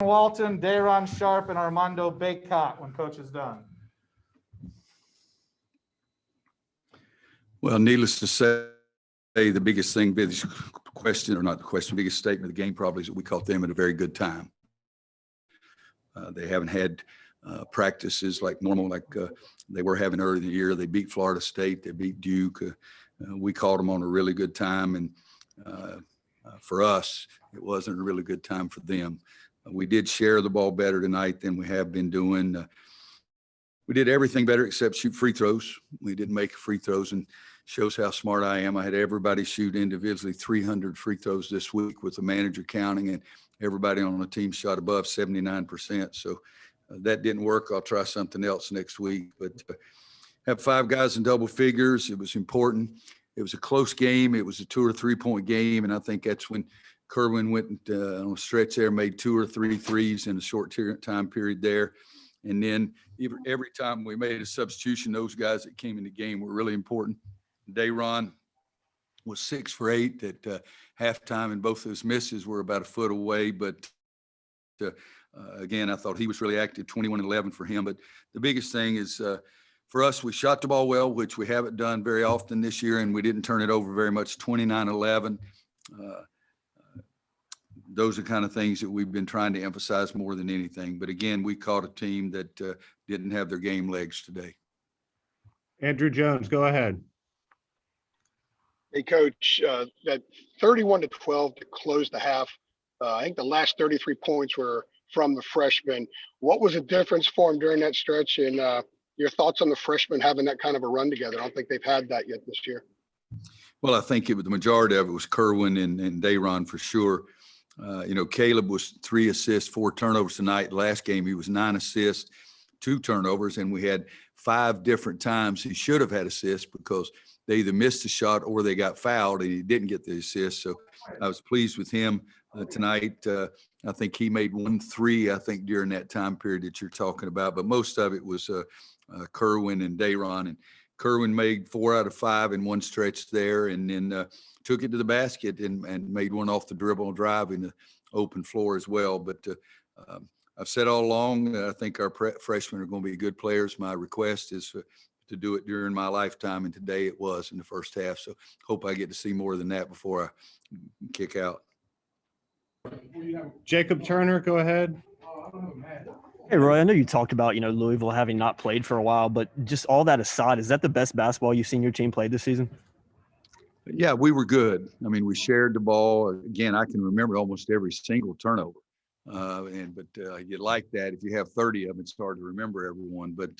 Walton, Dayron Sharp, and Armando Baycott when coach is done. Well, needless to say, the biggest thing, biggest question, or not the question, biggest statement of the game probably is that we caught them at a very good time. They haven't had practices like normal, like they were having early in the year. They beat Florida State. They beat Duke. We caught them on a really good time. And for us, it wasn't a really good time for them. We did share the ball better tonight than we have been doing. We did everything better except shoot free throws. We didn't make free throws, and shows how smart I am. I had everybody shoot individually 300 free throws this week with the manager counting, and everybody on the team shot above 79%. So that didn't work. I'll try something else next week. But have 5 guys in double figures. It was important. It was a close game. It was a 2 or 3 point game, and I think that's when Kerwin went on a stretch there, made 2 or 3 threes in a short time period there. And then every time we made a substitution, those guys that came in the game were really important. Dayron was 6 for 8 at halftime, and both of his misses were about a foot away. But again, I thought he was really active, 21-11 for him. But the biggest thing is for us, we shot the ball well, which we haven't done very often this year, and we didn't turn it over very much, 29-11. Those are kind of things that we've been trying to emphasize more than anything. But again, we caught a team that didn't have their game legs today. Andrew Jones, go ahead. Hey, Coach, that 31-12 to close the half, I think the last 33 points were from the freshmen. What was the difference for them during that stretch? And your thoughts on the freshmen having that kind of a run together? I don't think they've had that yet this year. Well, I think the majority of it was Kerwin and Dayron for sure. Caleb was 3 assists, 4 turnovers tonight. Last game, he was 9 assists, 2 turnovers, and we had 5 different times he should have had assists because they either missed a shot or they got fouled and he didn't get the assist. So I was pleased with him tonight. I think he made 1 3, I think, during that time period that you're talking about, but most of it was Kerwin and Dayron. And Kerwin made 4 out of 5 in one stretch there, and then took it to the basket and made one off the dribble and drive in the open floor as well. But I've said all along that I think our freshmen are going to be good players. My request is to do it during my lifetime, and today it was in the first half. So hope I get to see more than that before I kick out. Jacob Turner, go ahead. Hey, Roy, I know you talked about, Louisville having not played for a while, but just all that aside, is that the best basketball you've seen your team play this season? Yeah, we were good. I mean, we shared the ball. Again, I can remember almost every single turnover. But you like that. If you have 30 of them, it's hard to remember everyone. But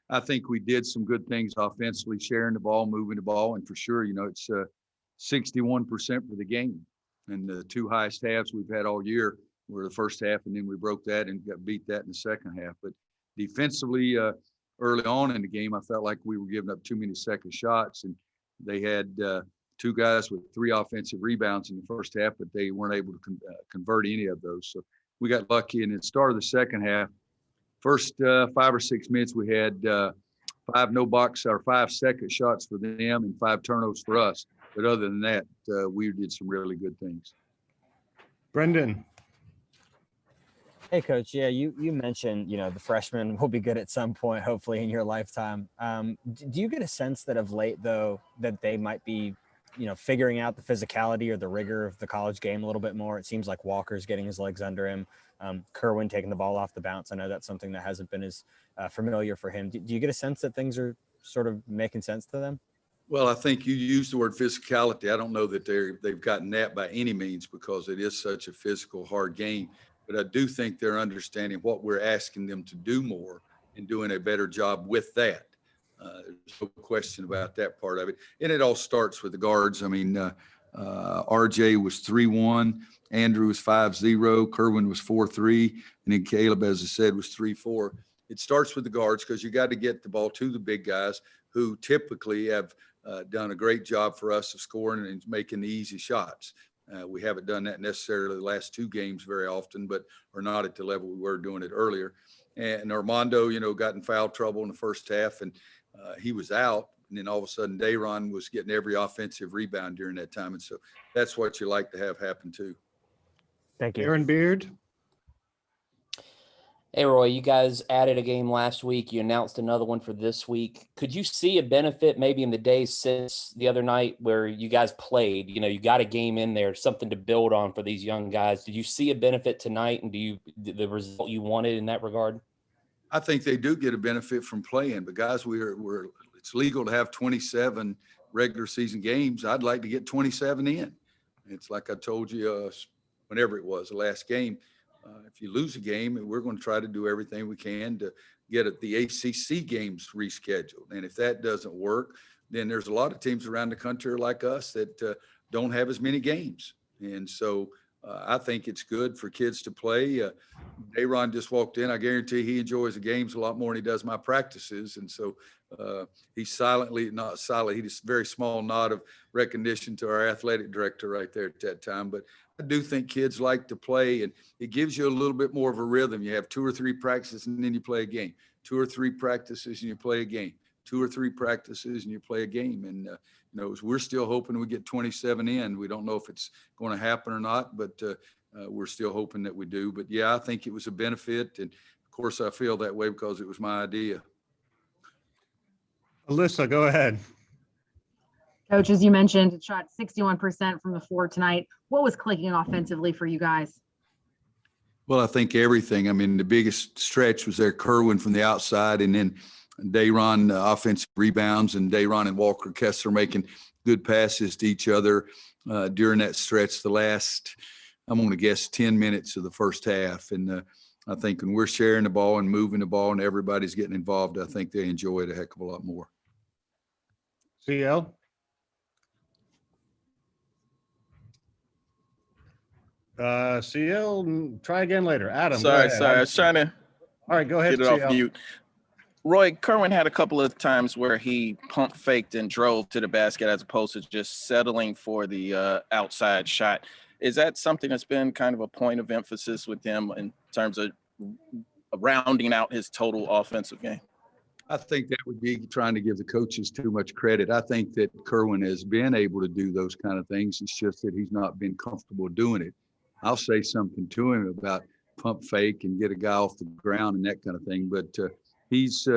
I think we did some good things offensively, sharing the ball, moving the ball. And for sure, it's 61% for the game. And the 2 highest halves we've had all year were the first half, and then we broke that and got beat that in the second half. But defensively, early on in the game, I felt like we were giving up too many second shots, and they had 2 guys with 3 offensive rebounds in the first half, but they weren't able to convert any of those. So we got lucky, and at the start of the second half, first 5 or 6 minutes, we had 5 no-box or 5 second shots for them and 5 turnovers for us. But other than that, we did some really good things. Brendan. Hey, Coach. Yeah, you mentioned, the freshmen will be good at some point, hopefully in your lifetime. Do you get a sense that of late, though, that they might be, figuring out the physicality or the rigor of the college game a little bit more? It seems like Walker's getting his legs under him. Kerwin taking the ball off the bounce. I know that's something that hasn't been as familiar for him. Do you get a sense that things are sort of making sense to them? Well, I think you used the word physicality. I don't know that they've gotten that by any means because it is such a physical, hard game. But I do think they're understanding what we're asking them to do more and doing a better job with that. There's no question about that part of it. And it all starts with the guards. I mean, RJ was 3-1, Andrew was 5-0, Kerwin was 4-3, and then Caleb, as I said, was 3-4. It starts with the guards because you got to get the ball to the big guys who typically have done a great job for us of scoring and making the easy shots. We haven't done that necessarily the last 2 games very often, but are not at the level we were doing it earlier. And Armando, got in foul trouble in the first half, and he was out. And then all of a sudden, Dayron was getting every offensive rebound during that time. And so that's what you like to have happen too. Thank you. Aaron Beard. Hey, Roy, you guys added a game last week. You announced another one for this week. Could you see a benefit maybe in the days since the other night where you guys played? You know, you got a game in there, something to build on for these young guys. Did you see a benefit tonight, and the result you wanted in that regard? I think they do get a benefit from playing, but guys, it's legal to have 27 regular season games. I'd like to get 27 in. It's like I told you, whenever it was the last game. If you lose a game, we're going to try to do everything we can to get the ACC games rescheduled. And if that doesn't work, then there's a lot of teams around the country like us that don't have as many games. And so I think it's good for kids to play. Aaron just walked in. I guarantee he enjoys the games a lot more than he does my practices. And so he's not silent. He just very small nod of recognition to our athletic director right there at that time. But I do think kids like to play, and it gives you a little bit more of a rhythm. You have 2 or 3 practices and then you play a game, 2 or 3 practices and you play a game, 2 or 3 practices and you play a game. And, we're still hoping we get 27 in. We don't know if it's going to happen or not, but we're still hoping that we do. But yeah, I think it was a benefit. And of course I feel that way because it was my idea. Alyssa, go ahead. Coach, as you mentioned, it shot 61% from the floor tonight. What was clicking offensively for you guys? Well, I think everything. I mean, the biggest stretch was there Kerwin from the outside, and then Dayron offensive rebounds, and Dayron and Walker Kessler making good passes to each other during that stretch. The last, I'm going to guess, 10 minutes of the first half. And I think when we're sharing the ball and moving the ball and everybody's getting involved, I think they enjoy it a heck of a lot more. CL? CL, try again later. Adam, go Sorry. ahead. I was trying to All right, go ahead, get it CL. off mute. Roy, Kerwin had a couple of times where he pump faked and drove to the basket as opposed to just settling for the outside shot. Is that something that's been kind of a point of emphasis with him in terms of rounding out his total offensive game? I think that would be trying to give the coaches too much credit. I think that Kerwin has been able to do those kind of things. It's just that he's not been comfortable doing it. I'll say something to him about pump fake and get a guy off the ground and that kind of thing. But he's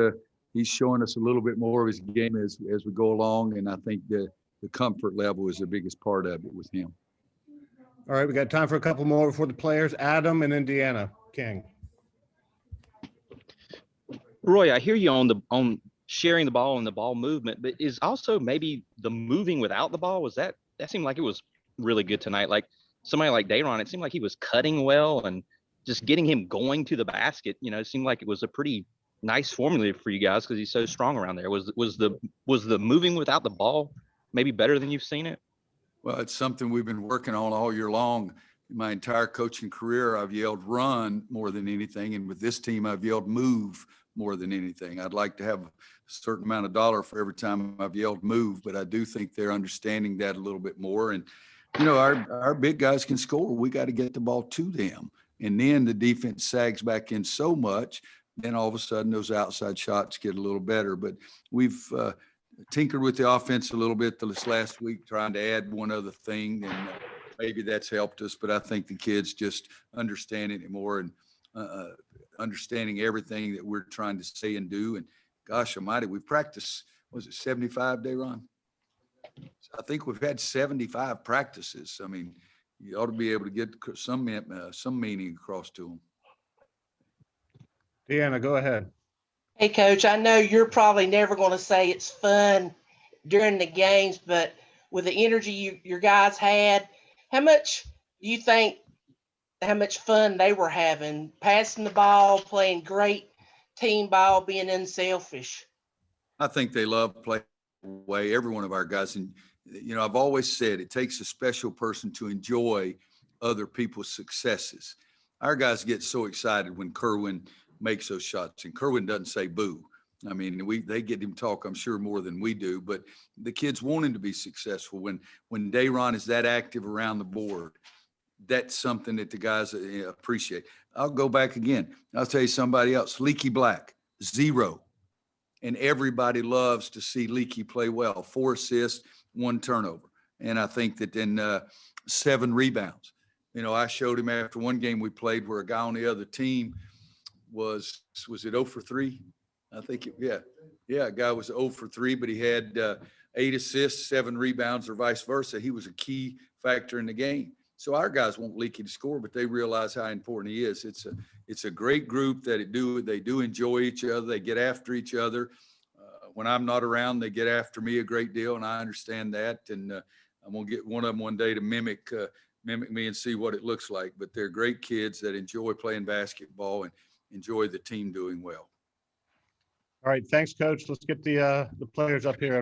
showing us a little bit more of his game as we go along. And I think the comfort level is the biggest part of it with him. All right, we got time for a couple more before the players. Adam and Indiana King. Roy, I hear you on sharing the ball and the ball movement, but is also maybe the moving without the ball, that seemed like it was really good tonight. Like somebody like Dayron, it seemed like he was cutting well and just getting him going to the basket. It seemed like it was a pretty nice formula for you guys because he's so strong around there. Was the moving without the ball maybe better than you've seen it? Well, it's something we've been working on all year long. In my entire coaching career, I've yelled run more than anything. And with this team, I've yelled move more than anything. I'd like to have a certain amount of dollar for every time I've yelled move, but I do think they're understanding that a little bit more. And, our big guys can score. We got to get the ball to them. And then the defense sags back in so much, then all of a sudden those outside shots get a little better. But we've tinkered with the offense a little bit this last week, trying to add one other thing. And maybe that's helped us, but I think the kids just understanding it more and understanding everything that we're trying to say and do. And gosh almighty, we practiced, was it 75, Dayron? I think we've had 75 practices. I mean, you ought to be able to get some meaning across to them. Deanna, go ahead. Hey, Coach, I know you're probably never going to say it's fun during the games, but with the energy your guys had, how much do you think how much fun they were having, passing the ball, playing great team ball, being unselfish? I think they love playing away, every one of our guys. And, I've always said it takes a special person to enjoy other people's successes. Our guys get so excited when Kerwin makes those shots, and Kerwin doesn't say boo. I mean, they get him talk, I'm sure, more than we do, but the kids want him to be successful. When Dayron is that active around the board, that's something that the guys appreciate. I'll go back again. I'll tell you somebody else, Leaky Black, 0. And everybody loves to see Leaky play well. 4 assists, 1 turnover. And I think that then 7 rebounds. I showed him after one game we played where a guy on the other team was it 0 for 3? I think, a guy was 0 for 3, but he had 8 assists, 7 rebounds, or vice versa. He was a key factor in the game. So our guys won't leak him to score, but they realize how important he is. It's a great group they do enjoy each other. They get after each other. When I'm not around, they get after me a great deal, and I understand that. And I'm gonna get one of them one day to mimic me and see what it looks like. But they're great kids that enjoy playing basketball and enjoy the team doing well. All right, thanks, Coach. Let's get the players up here.